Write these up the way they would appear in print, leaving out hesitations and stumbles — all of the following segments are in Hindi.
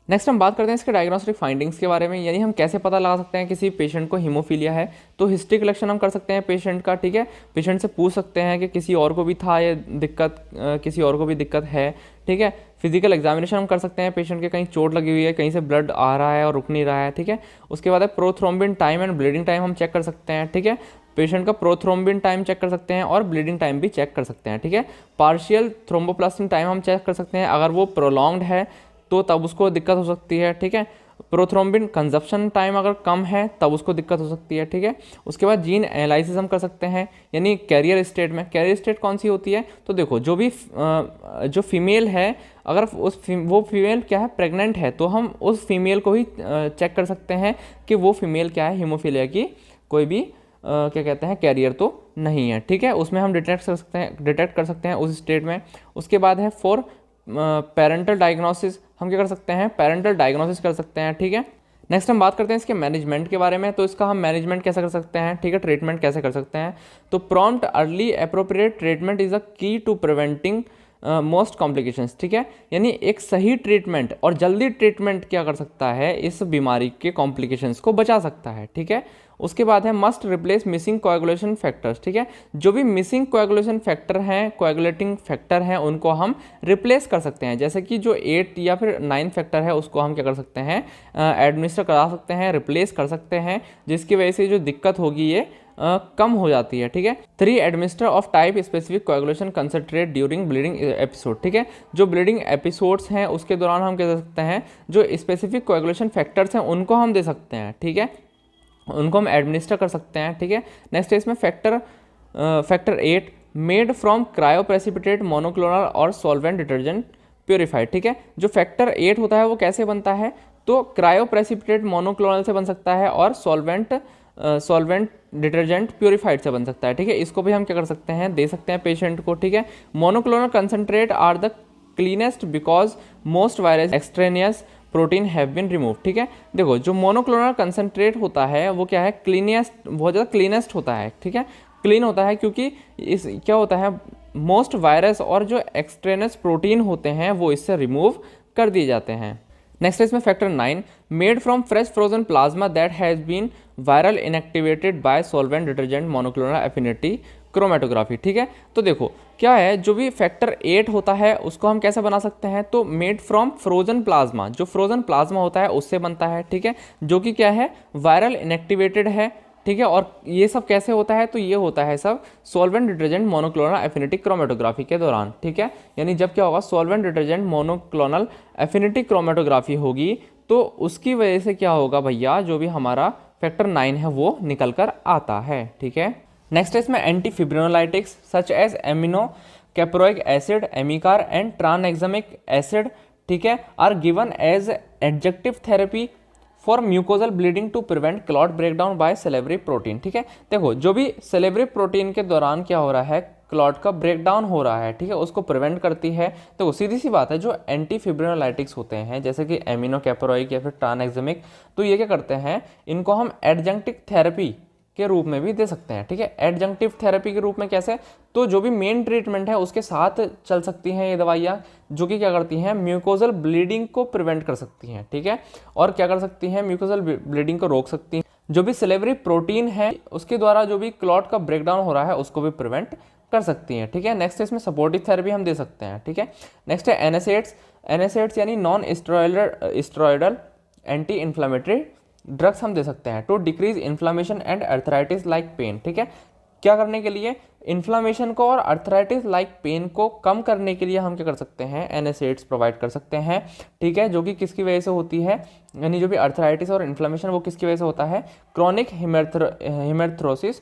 नेक्स्ट हम बात करते हैं इसके डायग्नोस्टिक फाइंडिंग्स के बारे में, यानी हम कैसे पता लगा सकते हैं किसी पेशेंट को हीमोफीलिया है। तो हिस्ट्री कलेक्शन हम कर सकते हैं पेशेंट का, ठीक है। पेशेंट से पूछ सकते हैं कि किसी और को भी था ये दिक्कत, किसी और को भी दिक्कत है, ठीक है। फिजिकल एग्जामिनेशन हम कर सकते हैं पेशेंट के, कहीं चोट लगी हुई है, कहीं से ब्लड आ रहा है और रुक नहीं रहा है, ठीक है। उसके बाद है prothrombin time and bleeding time हम चेक कर सकते हैं, ठीक है। पेशेंट का प्रोथ्रोम्बिन टाइम चेक कर सकते हैं और ब्लीडिंग टाइम भी चेक कर सकते हैं, ठीक है। पार्शियल थ्रोम्बोप्लास्टिन टाइम हम चेक कर सकते हैं, अगर वो प्रोलॉन्ग्ड है तो तब उसको दिक्कत हो सकती है, ठीक है। प्रोथ्रोम्बिन कंजप्शन टाइम अगर कम है तब उसको दिक्कत हो सकती है, ठीक है। उसके बाद जीन एनालिसिस हम कर सकते हैं, यानी कैरियर स्टेट में। कैरियर स्टेट कौन सी होती है, तो देखो जो फीमेल है, अगर वो फीमेल क्या है, प्रेग्नेंट है, तो हम उस फीमेल को ही चेक कर सकते हैं कि वो फीमेल क्या है, हीमोफीलिया की कोई भी क्या कहते हैं कैरियर तो नहीं है, ठीक है। उसमें हम डिटेक्ट कर सकते हैं उस स्टेट में। उसके बाद है फॉर पेरेंटल डायग्नोसिस, हम क्या कर सकते हैं, पेरेंटल डायग्नोसिस कर सकते हैं, ठीक है। नेक्स्ट हम बात करते हैं इसके मैनेजमेंट के बारे में। तो इसका हम मैनेजमेंट कैसे कर सकते हैं, ठीक है, ट्रीटमेंट कैसे कर सकते हैं। तो prompt early appropriate treatment is a की टू प्रिवेंटिंग मोस्ट कॉम्प्लिकेशंस, ठीक है। यानी एक सही ट्रीटमेंट और जल्दी ट्रीटमेंट क्या कर सकता है, इस बीमारी के कॉम्प्लिकेशंस को बचा सकता है, ठीक है। उसके बाद है must replace missing coagulation factors, ठीक है। जो भी मिसिंग कोएगुलेशन फैक्टर हैं, कोएगुलेटिंग फैक्टर हैं, उनको हम रिप्लेस कर सकते हैं। जैसे कि जो 8 या फिर 9 फैक्टर है उसको हम क्या कर सकते हैं, एडमिनिस्टर करा सकते हैं, रिप्लेस कर सकते हैं, जिसकी वजह से जो दिक्कत होगी ये कम हो जाती है, ठीक है। 3 administer of type specific coagulation concentrate during bleeding episode, ठीक है। जो ब्लीडिंग एपिसोड्स हैं उसके दौरान हम क्या कर सकते हैं, जो स्पेसिफिक कोएगुलेशन फैक्टर्स हैं उनको हम दे सकते हैं, ठीक है, उनको हम एडमिनिस्टर कर सकते हैं, ठीक है। नेक्स्ट है इसमें factor 8 made from cryoprecipitate monoclonal और सॉल्वेंट डिटर्जेंट प्योरीफाइड, ठीक है। जो फैक्टर 8 होता है वो कैसे बनता है, तो क्रायोप्रेसिपिटेट मोनोक्लोनल से बन सकता है और सॉल्वेंट डिटर्जेंट प्योरीफाइड से बन सकता है, ठीक है। इसको भी हम क्या कर सकते हैं, दे सकते हैं पेशेंट को, ठीक है। Monoclonal concentrate are the cleanest because most virus extraneous protein have been remove, ठीक है। देखो जो मोनोक्लोनल कंसंट्रेट होता है वो क्या है, क्लीनेस्ट, बहुत ज़्यादा क्लीनेस्ट होता है, ठीक है। क्लीन होता है क्योंकि इस क्या होता है, मोस्ट वायरस और जो एक्सट्रेनस प्रोटीन होते हैं वो इससे रिमूव कर दिए जाते हैं। नेक्स्ट है इसमें factor 9 made from fresh frozen plasma that has been viral inactivated by solvent detergent monoclonal affinity chromatography, ठीक है। तो देखो क्या है, जो भी फैक्टर 8 होता है उसको हम कैसे बना सकते हैं, तो मेड फ्रॉम फ्रोजन प्लाज्मा, जो फ्रोजन प्लाज्मा होता है उससे बनता है, ठीक है, जो कि क्या है, वायरल इनएक्टिवेटेड है, ठीक है। और ये सब कैसे होता है, तो ये होता है सब solvent detergent monoclonal affinity chromatography के दौरान, ठीक है। यानी जब क्या होगा, solvent detergent monoclonal affinity chromatography होगी तो उसकी वजह से क्या होगा भैया, जो भी हमारा फैक्टर 9 है वो निकल कर आता है, ठीक है। नेक्स्ट है इसमें anti fibrinolytics such as amino caproic acid, Amicar and tranexamic acid, ठीक है, are given as adjective therapy for mucosal bleeding to prevent clot breakdown by salivary protein, ठीक है। देखो जो भी सेलेब्री प्रोटीन के दौरान क्या हो रहा है, क्लॉट का ब्रेकडाउन हो रहा है, ठीक है, उसको प्रिवेंट करती है। तो सीधी सी बात है, जो एंटी फिब्रिनोलाइटिक्स होते हैं जैसे कि एमिनो कैप्रोइक या फिर ट्रानएग्जामिक, तो ये क्या करते हैं, इनको हम एडजंक्टिव थेरेपी के रूप में भी दे सकते हैं, ठीक है। एडजंक्टिव थेरेपी के रूप में कैसे, तो जो भी मेन ट्रीटमेंट है उसके साथ चल सकती हैं ये दवाइयाँ, जो कि क्या करती हैं, म्यूकोजल ब्लीडिंग को प्रिवेंट कर सकती हैं, ठीक है, और क्या कर सकती हैं, म्यूकोजल ब्लीडिंग को रोक सकती हैं। जो भी सेलेब्री प्रोटीन है उसके द्वारा जो भी क्लॉट का ब्रेकडाउन हो रहा है उसको भी प्रिवेंट कर सकती हैं, ठीक है। नेक्स्ट इसमें सपोर्टिव थेरेपी हम दे सकते हैं, ठीक है। नेक्स्ट है एनएसएड्स यानी non steroidal anti inflammatory drugs हम दे सकते हैं to decrease inflammation and arthritis like pain, ठीक है। क्या करने के लिए, इन्फ्लामेशन को और अर्थराइटिस लाइक पेन को कम करने के लिए हम क्या कर सकते हैं, एनएसएड्स प्रोवाइड कर सकते हैं, ठीक है, जो कि किसकी वजह से होती है, यानी जो भी अर्थराइटिस और इन्फ्लामेशन वो किसकी वजह से होता है, क्रॉनिक हिमेर्थ्रोसिस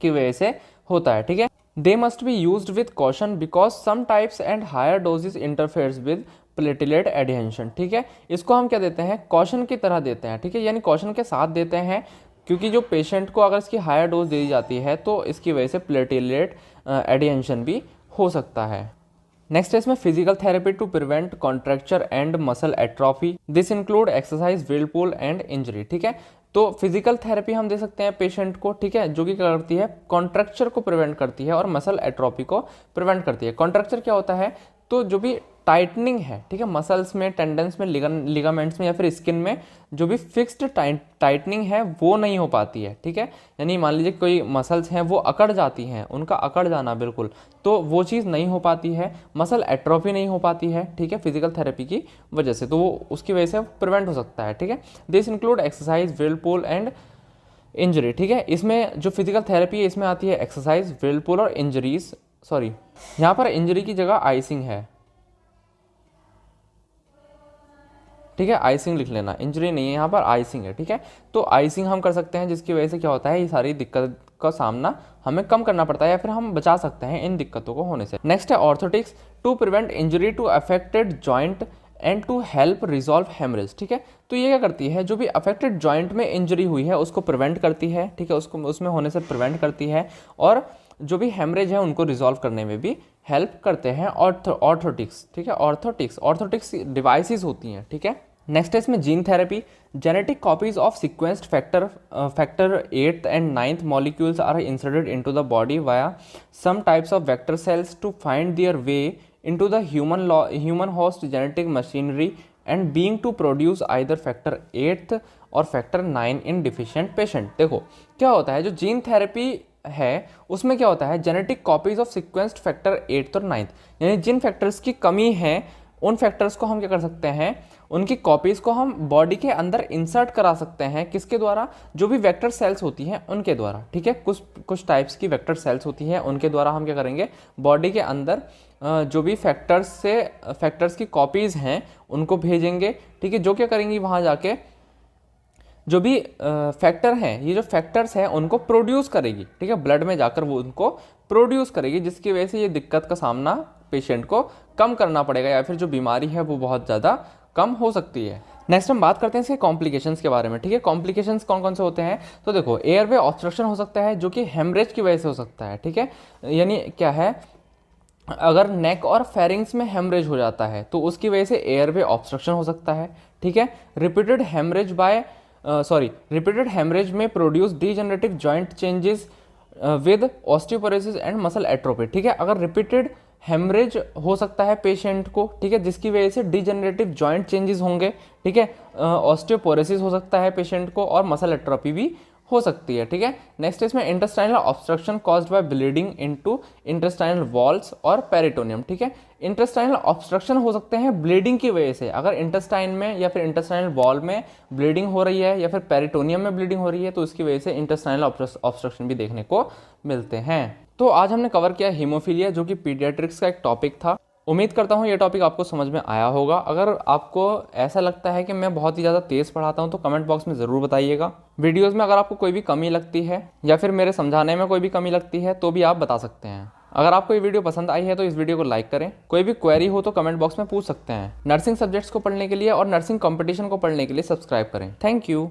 की वजह से होता है, ठीक है। They must be used with caution because some types and higher doses interferes with platelet adhesion, ठीक है। इसको हम क्या देते हैं, कॉशन की तरह देते हैं, ठीक है, यानी कॉशन के साथ देते हैं, क्योंकि जो पेशेंट को अगर इसकी हायर डोज दे दी जाती है तो इसकी वजह से प्लेटिलेट एडिहेंशन भी हो सकता है। नेक्स्ट है इसमें physical therapy to prevent contracture and muscle atrophy, this include exercise, whirlpool and injury, ठीक है। तो फिजिकल थेरेपी हम दे सकते हैं पेशेंट को, ठीक है, जो कि क्या करती है, कॉन्ट्रैक्चर को प्रिवेंट करती है और मसल एट्रोफी को प्रिवेंट करती है। कॉन्ट्रैक्चर क्या होता है, तो जो भी टाइटनिंग है, ठीक है, मसल्स में, टेंडन्स में, लिगामेंट्स में या फिर स्किन में जो भी फिक्स्ड टाइटनिंग है वो नहीं हो पाती है, ठीक है। यानी मान लीजिए कोई मसल्स हैं वो अकड़ जाती हैं, उनका अकड़ जाना बिल्कुल, तो वो चीज़ नहीं हो पाती है। मसल एट्रोफी नहीं हो पाती है, ठीक है, फिजिकल थेरेपी की वजह से, तो वो उसकी वजह से प्रिवेंट हो सकता है, ठीक है। This include exercise, whirlpool and injury, ठीक है। इसमें जो फिजिकल थेरेपी है इसमें आती है एक्सरसाइज, व्हिर्लपूल और इंजरीज, सॉरी यहाँ पर इंजरी की जगह आइसिंग है, ठीक है, आइसिंग लिख लेना, इंजरी नहीं है यहाँ पर, आइसिंग है, ठीक है। तो आइसिंग हम कर सकते हैं जिसकी वजह से क्या होता है, ये सारी दिक्कत का सामना हमें कम करना पड़ता है या फिर हम बचा सकते हैं इन दिक्कतों को होने से। नेक्स्ट है orthotics, to prevent injury to affected joint and to help resolve haemorrhage, ठीक है। तो ये क्या करती है, जो भी अफेक्टेड जॉइंट में इंजरी हुई है उसको प्रिवेंट करती है, ठीक है, उसको उसमें होने से प्रिवेंट करती है, और जो भी हेमरेज है उनको रिजॉल्व करने में भी हेल्प करते हैं ऑर्थोटिक्स, ठीक है। ऑर्थोटिक्स डिवाइसेस होती हैं, ठीक है। नेक्स्ट है इसमें gene therapy, genetic copies of sequenced factor 8th and 9th molecules are inserted into the body via some types of vector cells to find their way into the human host genetic machinery and being to produce either factor 8th और factor 9 in deficient patient। देखो क्या होता है, जो जीन थेरेपी है उसमें क्या होता है, genetic copies of sequenced factor 8th और 9th, यानी जिन फैक्टर्स की कमी है उन फैक्टर्स को हम क्या कर सकते हैं, उनकी कॉपीज़ को हम बॉडी के अंदर इंसर्ट करा सकते हैं, किसके द्वारा, जो भी वेक्टर सेल्स होती हैं उनके द्वारा, ठीक है। कुछ टाइप्स की वेक्टर सेल्स होती हैं उनके द्वारा हम क्या करेंगे, बॉडी के अंदर जो भी फैक्टर्स की कॉपीज़ हैं उनको भेजेंगे, ठीक है, जो क्या करेंगी वहाँ जाके जो भी फैक्टर हैं, ये जो फैक्टर्स हैं उनको प्रोड्यूस करेगी, ठीक है, ब्लड में जाकर वो उनको प्रोड्यूस करेगी, जिसकी वजह से ये दिक्कत का सामना पेशेंट को कम करना पड़ेगा या फिर जो बीमारी है वो बहुत ज़्यादा कम हो सकती है। नेक्स्ट हम बात करते हैं इसके कॉम्प्लिकेशंस के बारे में, ठीक है। कॉम्प्लिकेशंस कौन कौन से होते हैं, तो देखो एयरवे ऑब्स्ट्रक्शन हो सकता है जो कि हेमरेज की वजह से हो सकता है, ठीक है। यानी क्या है, अगर नेक और फेरिंग्स में हेमरेज हो जाता है तो उसकी वजह से एयरवे ऑब्स्ट्रक्शन हो सकता है, ठीक है। रिपीटेड हेमरेज में produce degenerative joint changes with osteoporosis and muscle atrophy, ठीक है। अगर रिपीटेड हेमरेज हो सकता है पेशेंट को, ठीक है, जिसकी वजह से डीजनरेटिव जॉइंट चेंजेस होंगे, ठीक है, ऑस्टियोपोरोसिस हो सकता है पेशेंट को और मसल एट्रोफी भी हो सकती है, ठीक है। नेक्स्ट इसमें intestinal obstruction caused by bleeding into intestinal walls और पेरिटोनियम, ठीक है। इंटेस्टाइनल ऑब्स्ट्रक्शन हो सकते हैं ब्लीडिंग की वजह से, अगर इंटेस्टाइन में या फिर इंटेस्टाइनल वॉल में ब्लीडिंग हो रही है या फिर पेरिटोनियम में ब्लीडिंग हो रही है तो उसकी वजह से इंटेस्टाइनल ऑब्स्ट्रक्शन भी देखने को मिलते हैं। तो आज हमने कवर किया हीमोफीलिया, जो कि पीडियाट्रिक्स का एक टॉपिक था। उम्मीद करता हूँ ये टॉपिक आपको समझ में आया होगा। अगर आपको ऐसा लगता है कि मैं बहुत ही ज़्यादा तेज़ पढ़ाता हूँ तो कमेंट बॉक्स में ज़रूर बताइएगा। वीडियोज़ में अगर आपको कोई भी कमी लगती है या फिर मेरे समझाने में कोई भी कमी लगती है तो भी आप बता सकते हैं। अगर आपको ये वीडियो पसंद आई है तो इस वीडियो को लाइक करें। कोई भी क्वेरी हो तो कमेंट बॉक्स में पूछ सकते हैं। नर्सिंग सब्जेक्ट्स को पढ़ने के लिए और नर्सिंग कॉम्पिटिशन को पढ़ने के लिए सब्सक्राइब करें। Thank you.